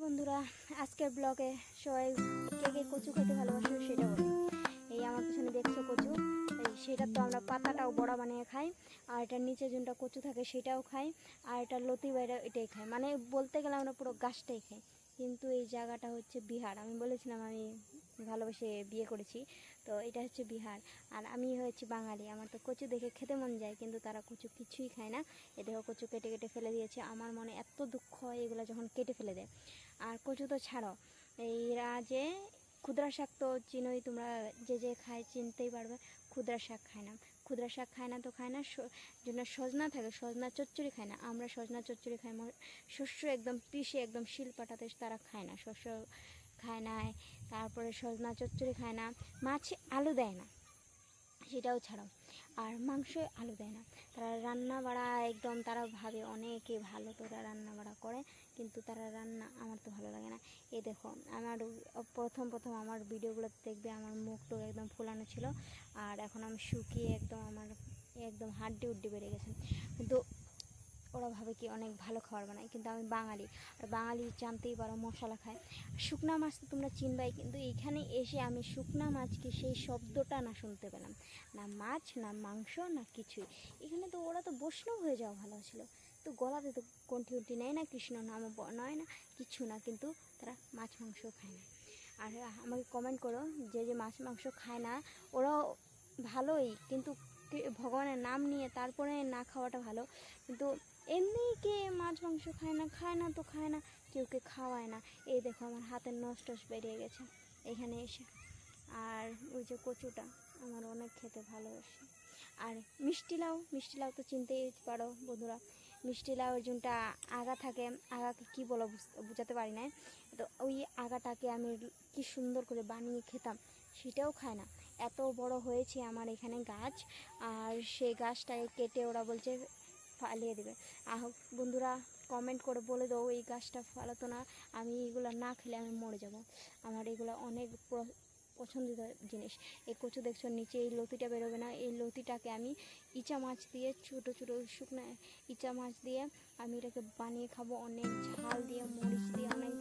বন্ধুরা, আজকের ব্লগে সবাই কে কে কচু খেতে ভালোবাসে সেটা বলি। এই আমার পিছনে দেখছো কচু, এই সেটা তো আমরা পাতাটাও বড়া বানিয়ে খাই, আর এটার নিচে যেটা কচু থাকে সেটাও খাই, আর এটা লতি বাইরে এটাই খাই। মানে বলতে গেলে আমরা পুরো গাছটাই খাই। কিন্তু এই জায়গাটা হচ্ছে বিহার। আমি বলেছিলাম আমি ভালোবেসে বিয়ে করেছি, তো এটা হচ্ছে বিহার। আর আমি হয়েছি বাঙালি। আমার তো কচু দেখে খেতে মন যায়, কিন্তু তারা কচু কিছুই খায় না। এ দেখো কচু কেটে কেটে ফেলে দিয়েছে। আমার মনে এত দুঃখ হয় এগুলো যখন কেটে ফেলে দেয়। আর কচু তো ছাড়ো, এরা যে ক্ষুদ্রা শাক তো চিনোই তোমরা, যে যে খায় চিনতেই পারবে। ক্ষুদ্রা শাক খায় না, ক্ষুদ্রা শাক খায় না তো খায় না। জন্য সজনা থাকে, সজনা চচ্চড়ি খায় না। আমরা সজনা চচ্চড়ি খাই। শস্য একদম পিষে একদম শিল পাটাতে তারা খায় না, শস্য খায় না। তারপরে সজনা চচ্চড়ি খায় না। মাছে আলু দেয় না, সেটাও ছাড়াও। আর মাংসে আলু দেয় না। তারা রান্না বাড়া একদম, তারা ভাবে অনেকে ভালো তোরা রান্না বাড়া করে, কিন্তু তারা রান্না আমার তো ভালো লাগে না। এই দেখো আমার প্রথম আমার ভিডিওগুলো দেখবে আমার মুখটা একদম ফুলানো ছিল, আর এখন আমি শুকিয়ে একদম আমার একদম হাড্ডি উড্ডি বেড়ে গেছে। কিন্তু ওরা ভাবে কি অনেক ভালো খাবার বানায়, কিন্তু আমি বাঙালি। আর বাঙালি জানতেই পারো মশলা খায়। শুকনা মাছ তো তোমরা চিনবাই, কিন্তু এইখানে এসে আমি শুকনা মাছকে সেই শব্দটা না শুনতে পেলাম, না মাছ না মাংস না কিছুই। এখানে তো ওরা তো বৈষ্ণব হয়ে যাওয়া ভালো ছিল, তো গলাতে তো কণ্ঠি উঠি নেয় না, কৃষ্ণ নাম নয় না, কিছু না, কিন্তু তারা মাছ মাংস খায় না। আর আমাকে কমেন্ট করো যে যে মাছ মাংস খায় না, ওরাও ভালোই, কিন্তু ভগবানের নাম নিয়ে তারপরে না খাওয়াটা ভালো। কিন্তু এমনি কে মাছ মাংস খায় না তো খায় না, কেউ কে খাওয়ায় না। এই দেখো আমার হাতের নস টস বেরিয়ে গেছে এখানে এসে। আর ওই যে কচুটা আমার অনেক খেতে ভালোবাসি। আর মিষ্টি লাউ তো চিনতেই পারো বন্ধুরা। মিষ্টি লাউ যেটা আগা থাকে, আগাকে কী বলো বুঝাতে পারি না, তো ওই আগাটাকে আমি কি সুন্দর করে বানিয়ে খেতাম, সেটাও খায় না। এত বড় হয়েছে আমার এখানে গাছ, আর সেই গাছটাকে কেটে ওরা বলছে ফালিয়ে দেবে। বন্ধুরা কমেন্ট করে বলে দাও এই গাছটা ফালাতো না, আমি এগুলো না খেলে আমি মরে যাব। আমার এগুলো অনেক পছন্দিত জিনিস। এই কচু দেখছো নিচে এই লতিটা বেরোবে না, এই লতিটাকে আমি ইচা মাছ দিয়ে ছোটো ছোটো শুকনো ইচা মাছ দিয়ে আমি এটাকে বানিয়ে খাবো, অনেক ঝাল দিয়ে মরিচ দিয়ে অনেক